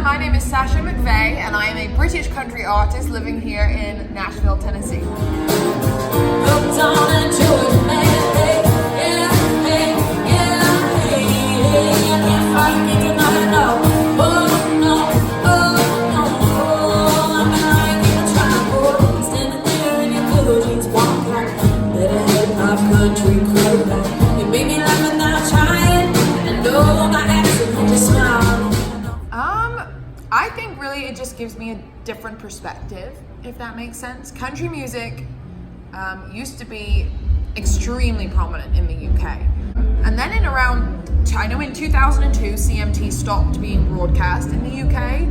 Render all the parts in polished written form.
my name is Sasha McVeigh and I am a British country artist living here in Nashville, Tennessee. I think really it just gives me a different perspective, if that makes sense. Country music used to be extremely prominent in the UK. And then in 2002, CMT stopped being broadcast in the UK.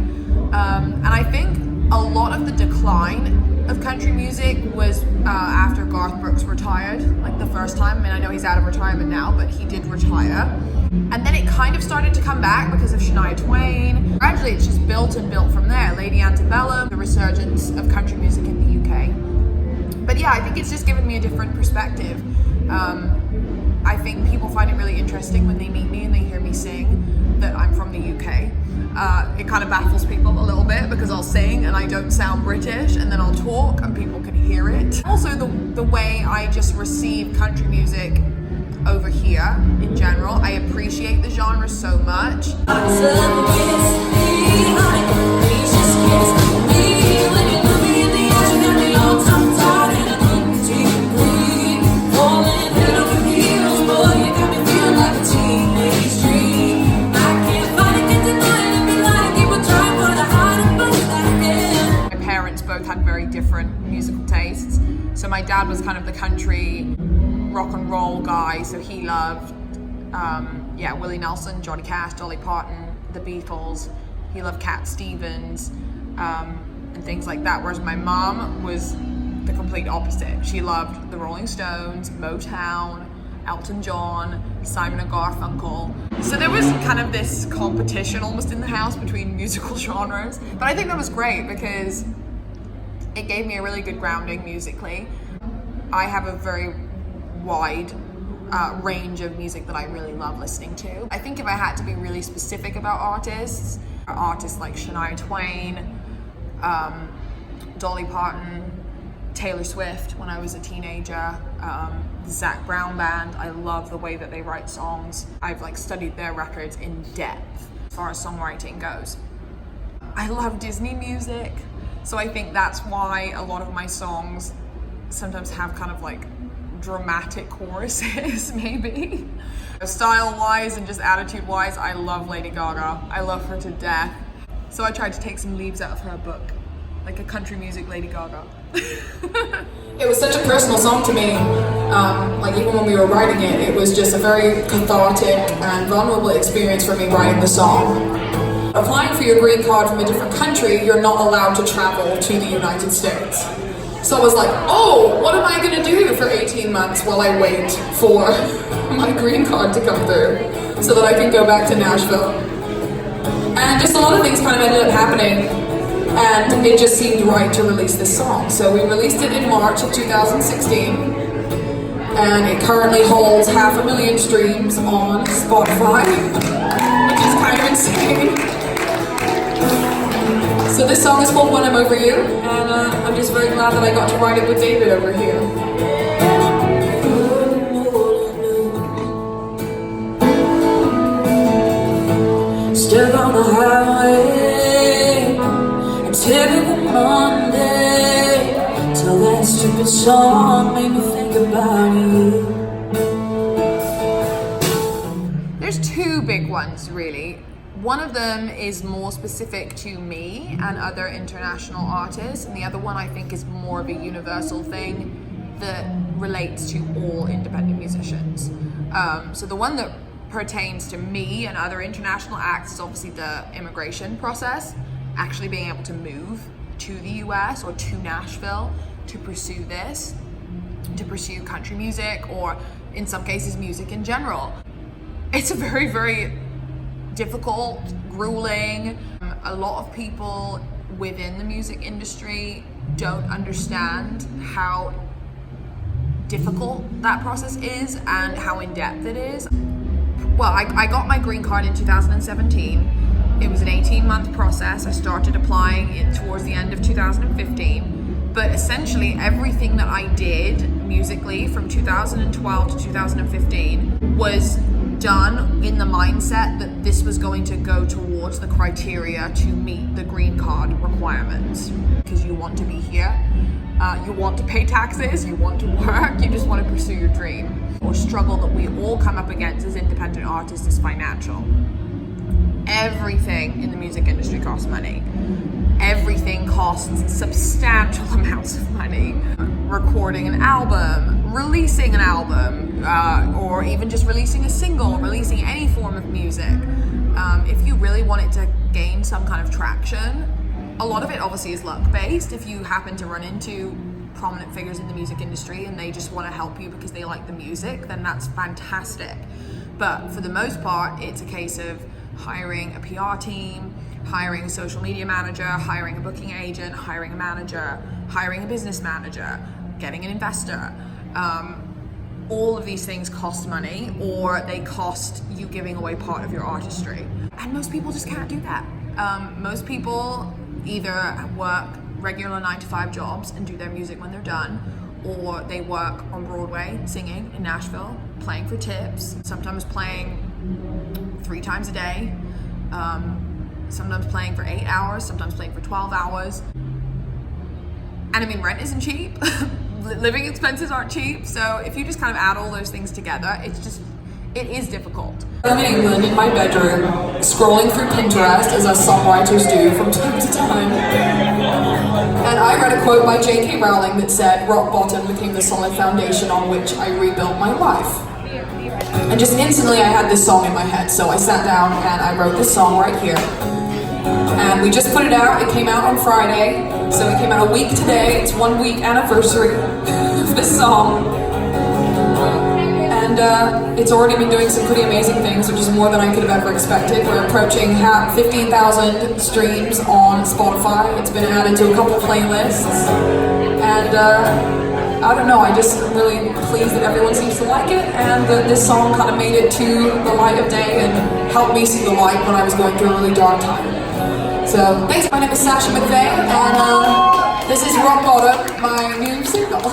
And I think a lot of the decline of country music was after Garth Brooks retired, like the first time. I mean, I know he's out of retirement now, but he did retire. And then it kind of started to come back because of Shania Twain. Gradually, it's just built and built from there. Lady Antebellum, the resurgence of country music in the UK. But yeah, I think it's just given me a different perspective. I think people find it really interesting when they meet me and they hear me sing that I'm from the UK. It kind of baffles people a little bit because I'll sing and I don't sound British, and then I'll talk and people can hear it. Also, the way I just receive country music over here in general, I appreciate the genre so much. My parents both had very different musical tastes. So my dad was kind of the country rock and roll guy, so he loved Willie Nelson, Johnny Cash, Dolly Parton, the Beatles. He loved Cat Stevens and things like that, whereas my mom was the complete opposite. She loved the Rolling Stones, Motown, Elton John, Simon and Garfunkel. So there was kind of this competition almost in the house between musical genres, but I think that was great because it gave me a really good grounding musically. I have a very wide range of music that I really love listening to. I think if I had to be really specific about artists like Shania Twain, Dolly Parton, Taylor Swift when I was a teenager, the Zac Brown Band, I love the way that they write songs. I've studied their records in depth as far as songwriting goes. I love Disney music, so I think that's why a lot of my songs sometimes have kind of dramatic choruses, maybe. Style-wise and just attitude-wise, I love Lady Gaga. I love her to death. So I tried to take some leaves out of her book, like a country music Lady Gaga. It was such a personal song to me. Even when we were writing it, it was just a very cathartic and vulnerable experience for me writing the song. Applying for your green card from a different country, you're not allowed to travel to the United States. So I was like, oh, what am I going to do for 18 months while I wait for my green card to come through so that I can go back to Nashville? And just a lot of things kind of ended up happening, and it just seemed right to release this song. So we released it in March of 2016, and it currently holds 500,000 streams on Spotify, which is kind of insane. So this song is called When I'm Over You, and I'm just very glad that I got to write it with David over here. Stuck on the highway, a typical Monday, till that stupid song made me think about you. There's two big ones, really. One of them is more specific to me and other international artists, and the other one I think is more of a universal thing that relates to all independent musicians. So the one that pertains to me and other international acts is obviously the immigration process, actually being able to move to the US or to Nashville to pursue this, to pursue country music, or in some cases music in general. It's a very, very difficult, grueling. A lot of people within the music industry don't understand how difficult that process is and how in-depth it is. Well, I got my green card in 2017. It was an 18-month process. I started applying it towards the end of 2015. But essentially everything that I did musically from 2012 to 2015 was done in the mindset that this was going to go towards the criteria to meet the green card requirements. Because you want to be here, you want to pay taxes, you want to work, you just want to pursue your dream. Or struggle that we all come up against as independent artists is financial. Everything in the music industry costs money. Everything costs substantial amounts of money. Recording an album, releasing an album, or even just releasing a single, releasing any form of music. If you really want it to gain some kind of traction, a lot of it obviously is luck-based. If you happen to run into prominent figures in the music industry and they just want to help you because they like the music, then that's fantastic. But for the most part, it's a case of hiring a PR team, hiring a social media manager, hiring a booking agent, hiring a manager, hiring a business manager, getting an investor. All of these things cost money, or they cost you giving away part of your artistry. And most people just can't do that. Most people either work regular 9-to-5 jobs and do their music when they're done, or they work on Broadway singing in Nashville, playing for tips, sometimes playing 3 times a day, sometimes playing for 8 hours, sometimes playing for 12 hours. And I mean, rent isn't cheap. Living expenses aren't cheap. So if you just kind of add all those things together, it is difficult. I'm in England in my bedroom, scrolling through Pinterest as us songwriters do from time to time. And I read a quote by J.K. Rowling that said, "Rock bottom became the solid foundation on which I rebuilt my life." And just instantly I had this song in my head. So I sat down and I wrote this song right here. And we just put it out. It came out on Friday. So it came out a week today. It's 1 week anniversary of this song. And it's already been doing some pretty amazing things, which is more than I could have ever expected. We're approaching 15,000 streams on Spotify. It's been added to a couple playlists. And I don't know, I just am really pleased that everyone seems to like it, and that this song kind of made it to the light of day and helped me see the light when I was going through a really dark time. So, thanks, my name is Sasha McVeigh, and this is Rock Bottom, my new single.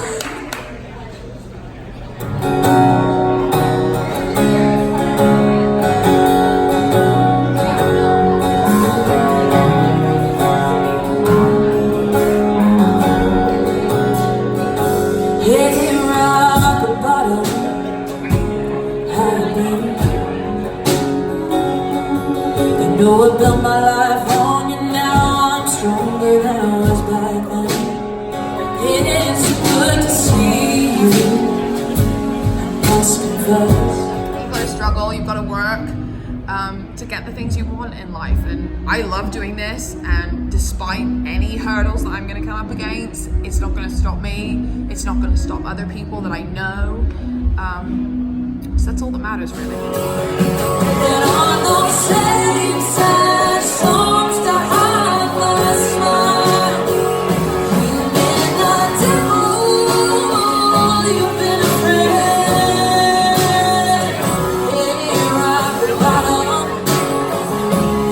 I built my life on you, now I'm stronger than I was back then. It's good to see you, I must confess. You've got to struggle, you've got to work to get the things you want in life. And I love doing this, and despite any hurdles that I'm going to come up against, it's not going to stop me, it's not going to stop other people that I know. So that's all that matters, really. And on those same sad songs to hide my smile, you've been the devil, you've been a friend. Yeah, rock bottom,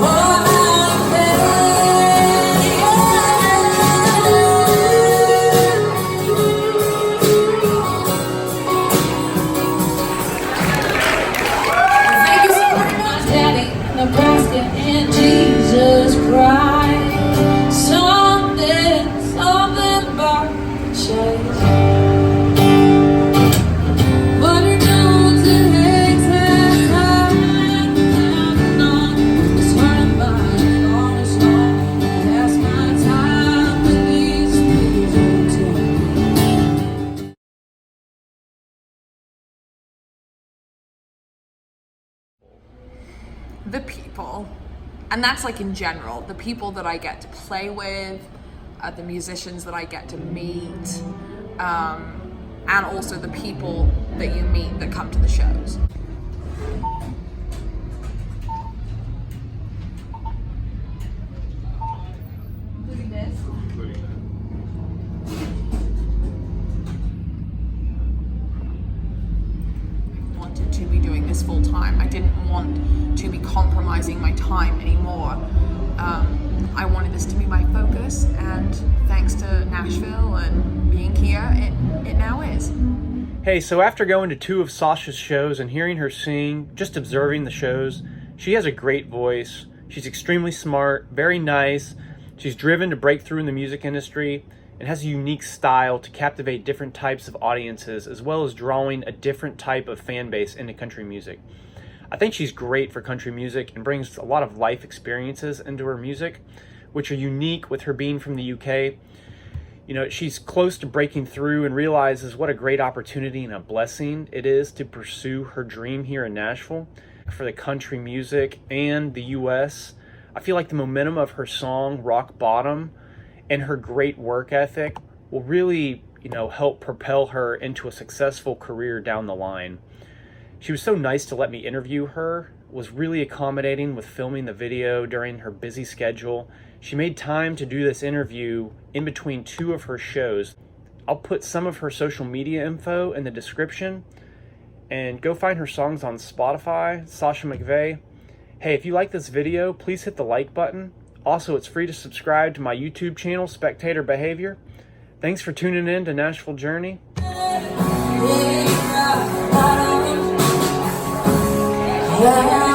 oh, I'm ready, Thank you so much. Daddy, Nebraska, and Jesus Christ. Something about the chase. But it knows it hates his time. And on it's hurting my honest long. That's my time with these things until The people, and that's like in general, the people that I get to play with, the musicians that I get to meet, and also the people that you meet that come to the shows. Including this. Wanted to be doing this full time. I didn't want to be compromising my time anymore I wanted this to be my focus, and thanks to Nashville and being here, it now is. Hey, so after going to 2 of Sasha's shows and hearing her sing, just observing the shows, she has a great voice. She's extremely smart, very nice. She's driven to break through in the music industry and has a unique style to captivate different types of audiences, as well as drawing a different type of fan base into country music. I think she's great for country music and brings a lot of life experiences into her music, which are unique with her being from the UK. You know, she's close to breaking through and realizes what a great opportunity and a blessing it is to pursue her dream here in Nashville for the country music and the US. I feel like the momentum of her song, Rock Bottom, and her great work ethic will really, help propel her into a successful career down the line. She was so nice to let me interview her, was really accommodating with filming the video during her busy schedule. She made time to do this interview in between 2 of her shows. I'll put some of her social media info in the description, and go find her songs on Spotify, Sasha McVeigh. Hey, if you like this video, please hit the like button. Also, it's free to subscribe to my YouTube channel, Spectator Behavior. Thanks for tuning in to Nashville Journey. Yeah.